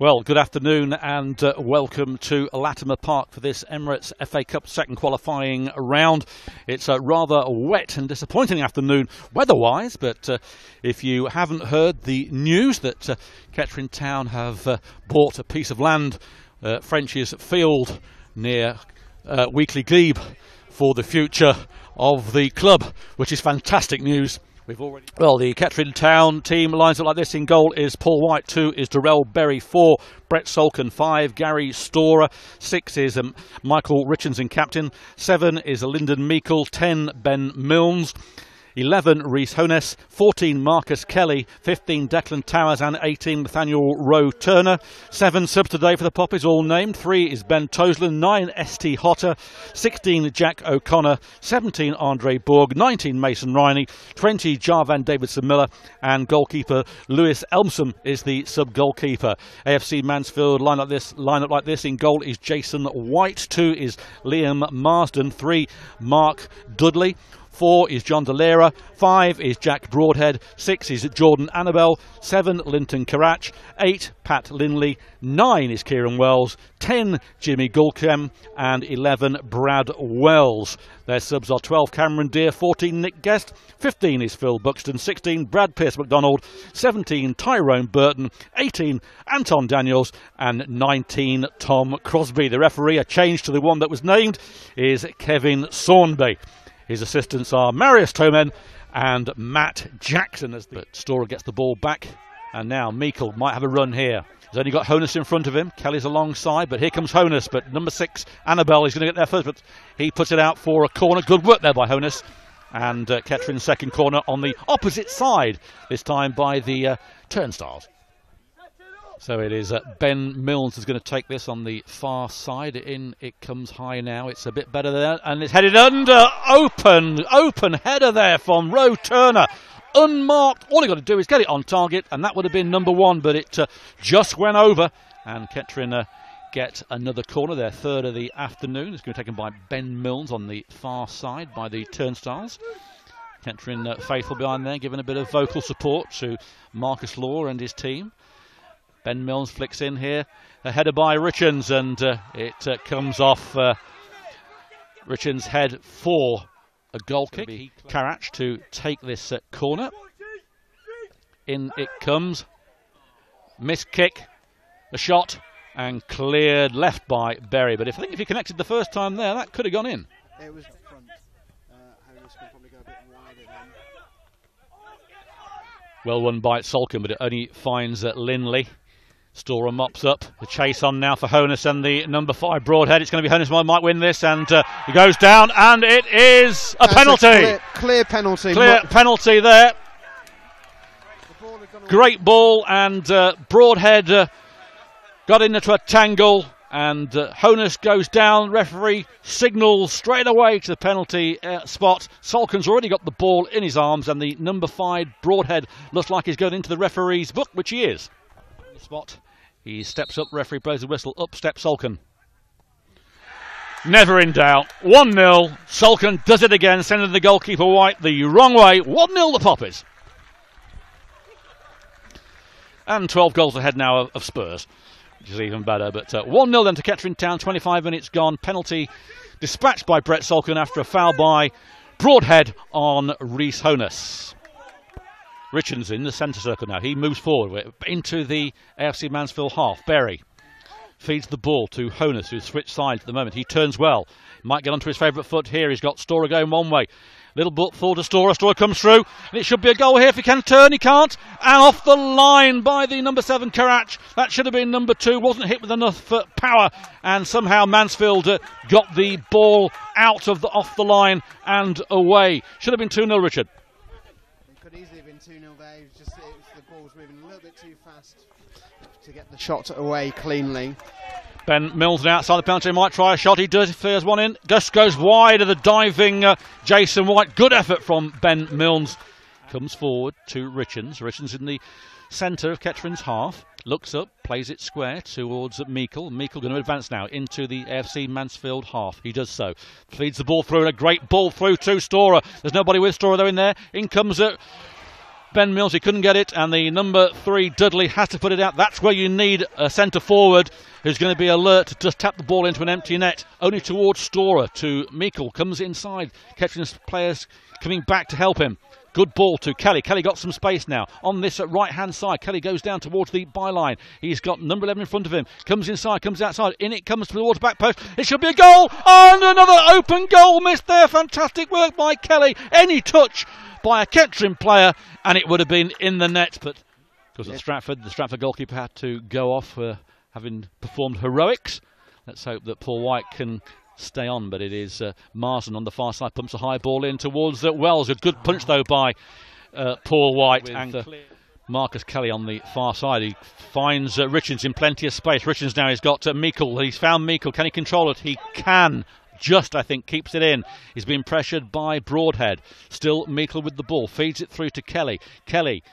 Well, good afternoon and welcome to Latimer Park for this Emirates FA Cup second qualifying round. It's a rather wet and disappointing afternoon weather-wise, but if you haven't heard the news that Kettering Town have bought a piece of land, French's Field, near Weekly Glebe, for the future of the club, which is fantastic news. Well, the Kettering Town team lines up like this. In goal is Paul White, 2 is Darrell Berry, 4 Brett Solkhon, 5 Gary Storer, 6 is Michael Richardson captain, 7 is Lyndon Meikle, 10 Ben Milnes, 11 Rhys Hones, 14 Marcus Kelly, 15 Declan Towers and 18 Nathaniel Rowe Turner. 7 subs today for the Poppies, all named. 3 is Ben Tosland, 9 ST Hotter, 16 Jack O'Connor, 17 Andre Borg, 19 Mason Riney, 20 Jarvan Davidson Miller, and goalkeeper Lewis Elmson is the sub-goalkeeper. AFC Mansfield line up like this. In goal is Jason White, 2 is Liam Marsden, 3 Mark Dudley, 4 is John Delera, 5 is Jack Broadhead, 6 is Jordan Annabelle, 7 Linton Karach, 8 Pat Linley, 9 is Kieran Wells, 10 Jimmy Gulkem and 11 Brad Wells. Their subs are 12 Cameron Deere, 14 Nick Guest, 15 is Phil Buxton, 16 Brad Pierce McDonald, 17 Tyrone Burton, 18 Anton Daniels and 19 Tom Crosby. The referee, a change to the one that was named, is Kevin Sawnby. His assistants are Marius Tomen and Matt Jackson. But Storer gets the ball back, and now Meikle might have a run here. He's only got Hones in front of him. Kelly's alongside, but here comes Hones. But number 6, Annabelle, is going to get there first, but he puts it out for a corner. Good work there by Hones. And Kettering's second corner on the opposite side, this time by the turnstiles. So it is Ben Milnes who's going to take this on the far side. In it comes high now. It's a bit better there, and it's headed under. Open header there from Rowe Turner. Unmarked. All he got to do is get it on target, and that would have been number 1, but it just went over. And Kettering get another corner, their third of the afternoon. It's going to be taken by Ben Milnes on the far side by the turnstiles. Kettering faithful behind there, giving a bit of vocal support to Marcus Law and his team. Ben Milnes flicks in here, a header by Richards, and it comes off Richards' head for a goal kick. Karach to take this corner. In it comes. Missed kick, a shot, and cleared left by Berry. But I think if he connected the first time there, that could have gone in. It was front. Hones can probably go a bit wider then. Well won by Solkhon, but it only finds Linley. Storer mops up. The chase on now for Hones and the number 5 Broadhead. It's going to be Hones might win this, and he goes down, and it is a penalty. Clear penalty. Clear penalty there. Great ball, and Broadhead got into a tangle, and Hones goes down. Referee signals straight away to the penalty spot. Solkhon's already got the ball in his arms, and the number 5 Broadhead looks like he's going into the referee's book, which he is. Spot. He steps up, referee blows the whistle, up steps Solkhon. Never in doubt. 1-0. Solkhon does it again, sending the goalkeeper White the wrong way. 1-0 the Poppies. And 12 goals ahead now of Spurs, which is even better. But 1-0 then to Kettering Town, 25 minutes gone. Penalty dispatched by Brett Solkhon after a foul by Broadhead on Rhys Hones. Richards in the centre circle now. He moves forward into the AFC Mansfield half. Berry feeds the ball to Hones, who's switched sides at the moment. He turns well. Might get onto his favourite foot here. He's got Storer going one way. Little ball forward to Storer. Storer comes through. And it should be a goal here if he can turn. He can't. And off the line by the number 7 Karach. That should have been number 2. Wasn't hit with enough power. And somehow Mansfield got the ball out of off the line and away. Should have been 2-0, Richard. Could easily have been 2-0 there. The ball was moving a little bit too fast to get the shot away cleanly. Ben Milnes outside the penalty, might try a shot. He does, fires one in. Just goes wide of the diving Jason White. Good effort from Ben Milnes. Comes forward to Richards. Richards in the centre of Kettering's half. Looks up, plays it square towards Meikle. Meikle going to advance now into the AFC Mansfield half. He does so. Feeds the ball through, and a great ball through to Storer. There's nobody with Storer though in there. In comes Ben Milnes, he couldn't get it, and the number 3 Dudley has to put it out. That's where you need a centre forward who's going to be alert to just tap the ball into an empty net. Only towards Storer, to Meikle, comes inside. Kettering's players coming back to help him. Good ball to Kelly. Kelly got some space now on this right-hand side. Kelly goes down towards the byline. He's got number 11 in front of him. Comes inside, comes outside. In it comes towards back post. It should be a goal. And another open goal missed there. Fantastic work by Kelly. Any touch by a Kettering player and it would have been in the net. But because at Stratford, the Stratford goalkeeper had to go off having performed heroics. Let's hope that Paul White can stay on, but it is Marsden on the far side, pumps a high ball in towards Wells. A good punch though by Paul White, and Marcus Kelly on the far side. He finds Richards in plenty of space. Richards now, he's got Meikle. He's found Meikle. Can he control it? He can. Just, I think, keeps it in. He's been pressured by Broadhead. Still Meikle with the ball, feeds it through to Kelly. Kelly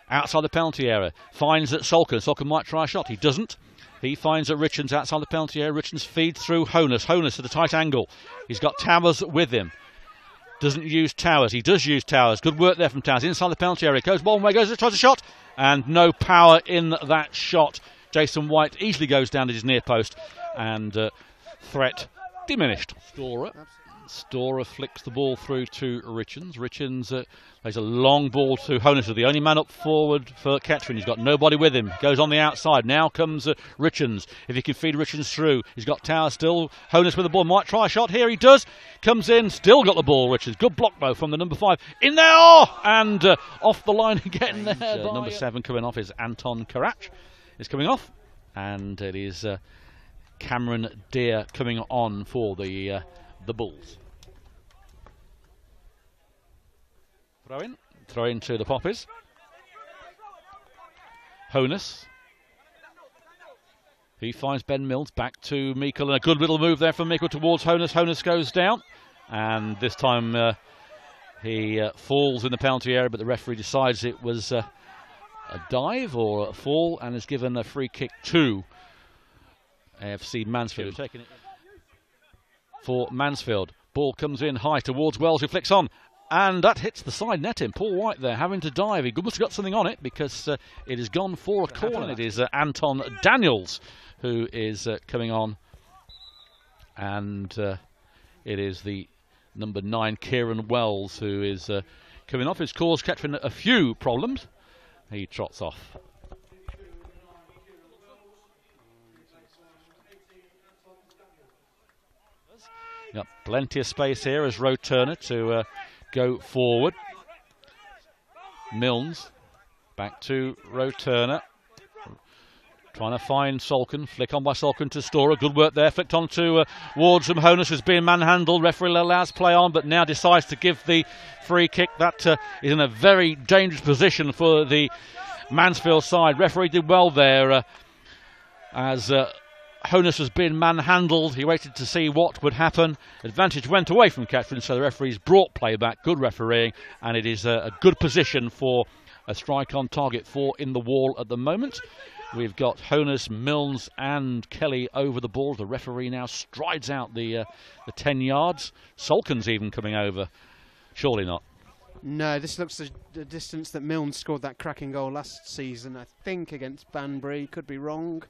outside the penalty area, finds Solkhon. Solkhon might try a shot. He doesn't. He finds Richards outside the penalty area. Richards feeds through Honus. Honus at a tight angle. He's got Towers with him. Doesn't use Towers. He does use Towers. Good work there from Towers. Inside the penalty area. Goes one way, tries a shot. And no power in that shot. Jason White easily goes down to his near post. And threat diminished. Storer flicks the ball through to Richards. Richards plays a long ball to Honus, the only man up forward for Kettering. He's got nobody with him. Goes on the outside. Now comes Richards. If he can feed Richards through, he's got Tower still. Honus with the ball. Might try a shot here. He does. Comes in. Still got the ball. Richards. Good block though from the number 5. In there. Oh! And off the line again there. Number 7 coming off is Anton Karach. Is coming off. And it is Cameron Deere coming on for the Bulls. Throw in to the Poppies. Honus. He finds Ben Milnes, back to Meikle, and a good little move there from Meikle towards Honus. Honus goes down, and this time he falls in the penalty area, but the referee decides it was a dive or a fall, and has given a free kick to AFC Mansfield. Taking it for Mansfield. Ball comes in high towards Wells, who flicks on. And that hits the side netting. Paul White there having to dive. He must have got something on it because it has gone for a corner. It is Anton Daniels who is coming on. And it is the number 9, Kieran Wells, who is coming off. It's caused Kettering a few problems. He trots off. Got plenty of space here as Roe Turner to go forward. Milnes back to Roe Turner, trying to find Solkhon. Flick on by Solkhon to Storer. Good work there. Flicked on to Ward's from Honus, who's being manhandled. Referee allows play on, but now decides to give the free kick. That is in a very dangerous position for the Mansfield side. Referee did well there as Honus has been manhandled. He waited to see what would happen. Advantage went away from Kettering, so the referees brought play back. Good refereeing, and it is a good position for a strike on target 4 in the wall at the moment. We've got Honus, Milnes and Kelly over the ball. The referee now strides out the 10 yards. Solkhon's even coming over. Surely not. No, this looks the distance that Milnes scored that cracking goal last season, I think, against Banbury. Could be wrong.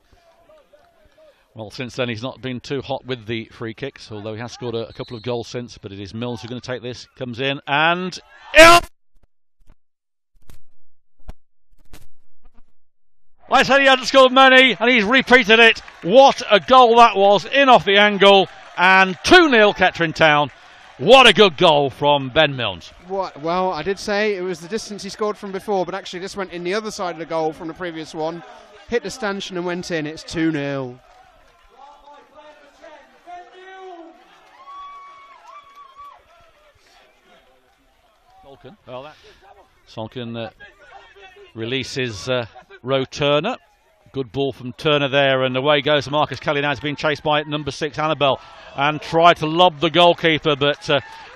Well, since then he's not been too hot with the free kicks, although he has scored a couple of goals since. But it is Milnes who's going to take this. Comes in and... I said he hadn't scored many, and he's repeated it. What a goal that was, in off the angle, and 2-0 Kettering Town. What a good goal from Ben Milnes. Well, I did say it was the distance he scored from before, but actually this went in the other side of the goal from the previous one. Hit the stanchion and went in. It's 2-0. Solkhon releases Roe Turner. Good ball from Turner there, and away goes Marcus Kelly. Now he's being chased by number 6 Annabelle and tried to lob the goalkeeper, but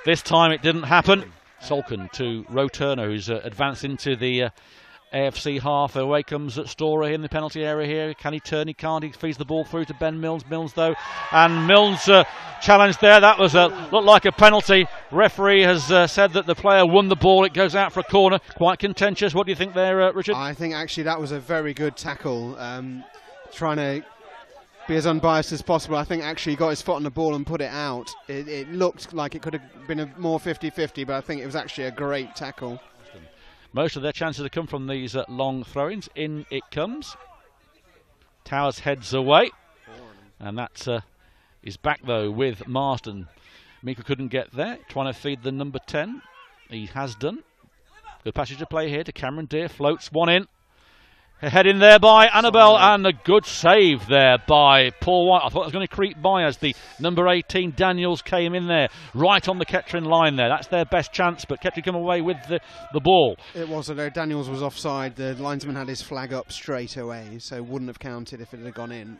this time it didn't happen. Solkhon to Roe Turner, who's advanced into the AFC half. Away comes Storer in the penalty area here. Can he turn? He can't. He feeds the ball through to Ben Milnes. Milnes though, and Milnes challenged there. That was looked like a penalty. Referee has said that the player won the ball. It goes out for a corner. Quite contentious. What do you think there, Richard? I think actually that was a very good tackle. Trying to be as unbiased as possible. I think actually he got his foot on the ball and put it out. It looked like it could have been a more 50-50, but I think it was actually a great tackle. Most of their chances have come from these long throw-ins. In it comes. Towers heads away. And that is back, though, with Marsden. Mika couldn't get there. Trying to feed the number 10. He has done. Good passage to play here to Cameron Deere. Floats one in. Head in there by Annabelle, and a good save there by Paul White. I thought it was going to creep by as the number 18 Daniels came in there, right on the Kettering line there. That's their best chance, but Kettering come away with the ball. It was, although Daniels was offside. The linesman had his flag up straight away, so wouldn't have counted if it had gone in.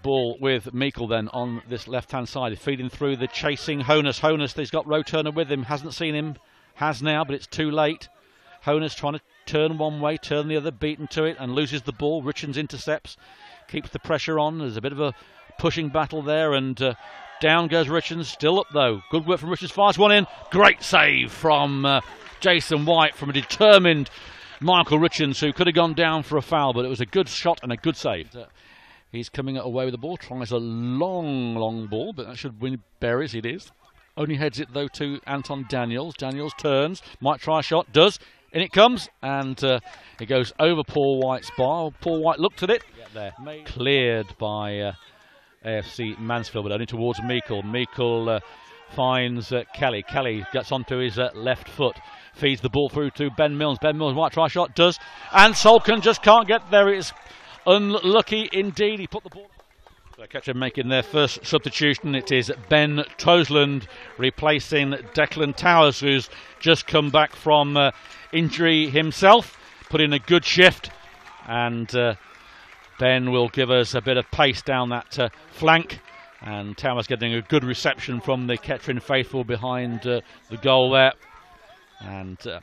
Ball with Meikle then on this left-hand side, feeding through the chasing Honus. Honus, he's got Roe Turner with him, hasn't seen him, has now, but it's too late. Honus trying to turn one way, turn the other, beaten to it, and loses the ball. Richards intercepts, keeps the pressure on. There's a bit of a pushing battle there, and down goes Richards. Still up though. Good work from Richards. Fires one in. Great save from Jason White from a determined Michael Richards, who could have gone down for a foul, but it was a good shot and a good save. He's coming away with the ball. Tries a long ball, but that should win berries. It is. Only heads it though to Anton Daniels. Daniels turns, might try a shot, does. In it comes, and it goes over Paul White's bar. Paul White looked at it. There. Cleared by AFC Mansfield, but only towards Meikle. Meikle finds Kelly. Kelly gets onto his left foot. Feeds the ball through to Ben Milnes. Ben Milnes might try a shot, does. And Solkhon just can't get there. It's unlucky indeed. He put the ball... Kettering making their first substitution. It is Ben Tosland replacing Declan Towers, who's just come back from injury himself. Put in a good shift, and Ben will give us a bit of pace down that flank. And Towers getting a good reception from the Kettering faithful behind the goal there. And the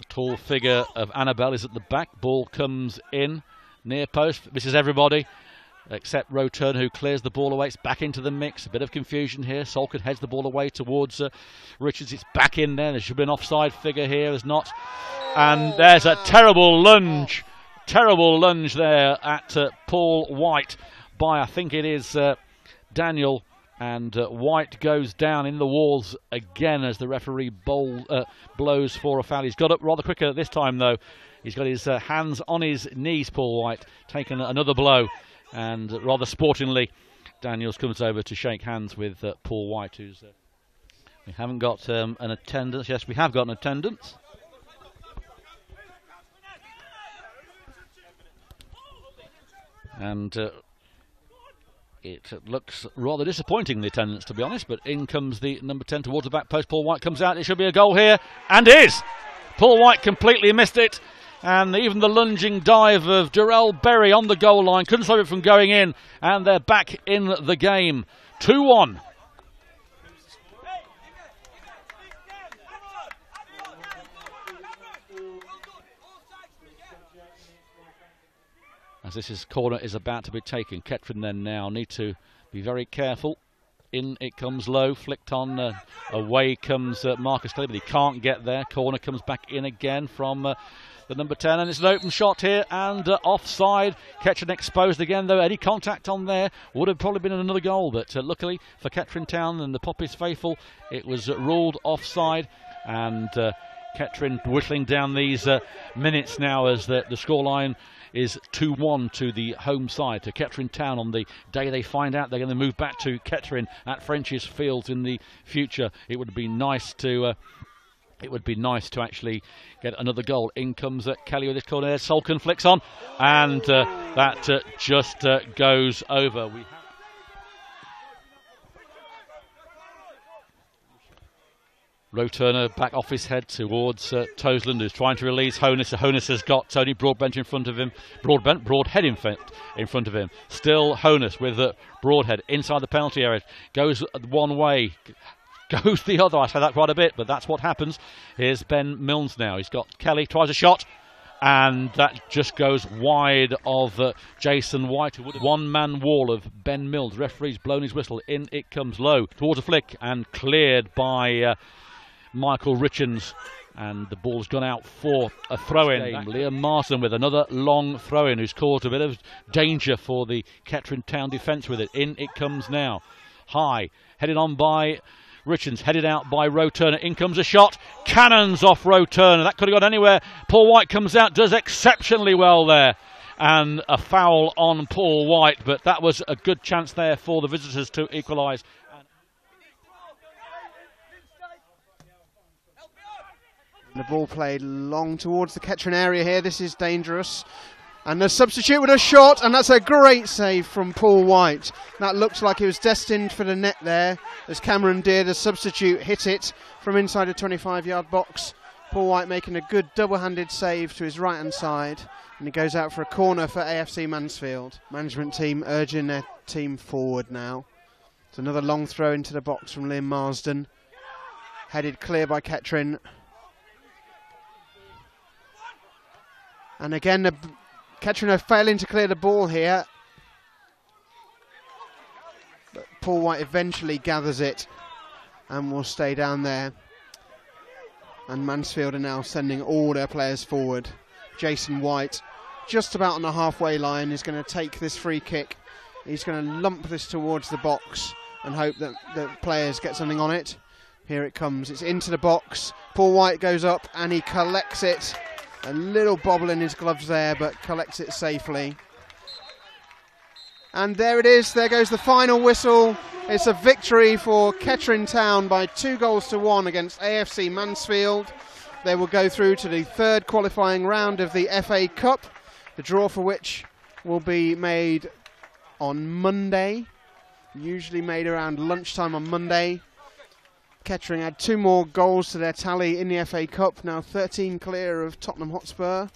tall figure of Annabelle is at the back. Ball comes in near post. This is everybody except Roe Turner, who clears the ball away. It's back into the mix. A bit of confusion here. Solkhon heads the ball away towards Richards. It's back in there. There should be an offside figure here. There's not. And there's a terrible lunge. Terrible lunge there at Paul White by, I think it is Daniel. And White goes down in the walls again as the referee blows for a foul. He's got up rather quicker this time, though. He's got his hands on his knees, Paul White, taking another blow. And rather sportingly, Daniels comes over to shake hands with Paul White, who's... we haven't got an attendance. Yes, we have got an attendance. And it looks rather disappointing, the attendance, to be honest. But in comes the number 10 towards the back post. Paul White comes out. It should be a goal here. And is! Paul White completely missed it. And even the lunging dive of Durrell Berry on the goal line couldn't stop it from going in. And they're back in the game. 2-1. As this corner is about to be taken, Kettering then now need to be very careful. In it comes low, flicked on, away comes Marcus Kelly, but he can't get there. Corner comes back in again from the number 10, and it's an open shot here, and offside. Kettering exposed again, though. Any contact on there would have probably been another goal, but luckily for Kettering Town and the Poppies faithful, it was ruled offside, and Kettering whistling down these minutes now as the scoreline is 2-1 to the home side, to Kettering Town. On the day they find out they're going to move back to Kettering at French's Fields in the future, it would be nice to actually get another goal. In comes Kelly with this corner there. Solkhon flicks on, and that just goes over. Roe Turner back off his head towards Tosland, who's trying to release Honus. Honus has got Tony Broadbench in front of him. Broadhead in front of him. Still Honus with Broadhead inside the penalty area. Goes one way, goes the other. I say that quite a bit, but that's what happens. Here's Ben Milnes now. He's got Kelly, tries a shot, and that just goes wide of Jason White, who would have one-man wall of Ben Milnes. Referee's blown his whistle. In it comes low towards a flick and cleared by Michael Richens, and the ball's gone out for a throw-in. Liam Marsden with another long throw-in, who's caused a bit of danger for the Kettering Town defence with it. In it comes now. High, headed on by Richens, headed out by Roe Turner. In comes a shot. Cannons off Roe Turner. That could have gone anywhere. Paul White comes out, does exceptionally well there. And a foul on Paul White, but that was a good chance there for the visitors to equalise. The ball played long towards the Kettering area here. This is dangerous. And the substitute with a shot, and that's a great save from Paul White. That looks like he was destined for the net there, as Cameron Deere, the substitute, hit it from inside a 25-yard box. Paul White making a good double-handed save to his right-hand side, and he goes out for a corner for AFC Mansfield. Management team urging their team forward now. It's another long throw into the box from Liam Marsden. Headed clear by Kettering. And again, Kettering are failing to clear the ball here. But Paul White eventually gathers it and will stay down there. And Mansfield are now sending all their players forward. Jason White, just about on the halfway line, is going to take this free kick. He's going to lump this towards the box and hope that the players get something on it. Here it comes. It's into the box. Paul White goes up and he collects it. A little bobble in his gloves there, but collects it safely. And there it is. There goes the final whistle. It's a victory for Kettering Town by 2-1 against AFC Mansfield. They will go through to the third qualifying round of the FA Cup, the draw for which will be made on Monday, usually made around lunchtime on Monday. Kettering had 2 more goals to their tally in the FA Cup, now 13 clear of Tottenham Hotspur.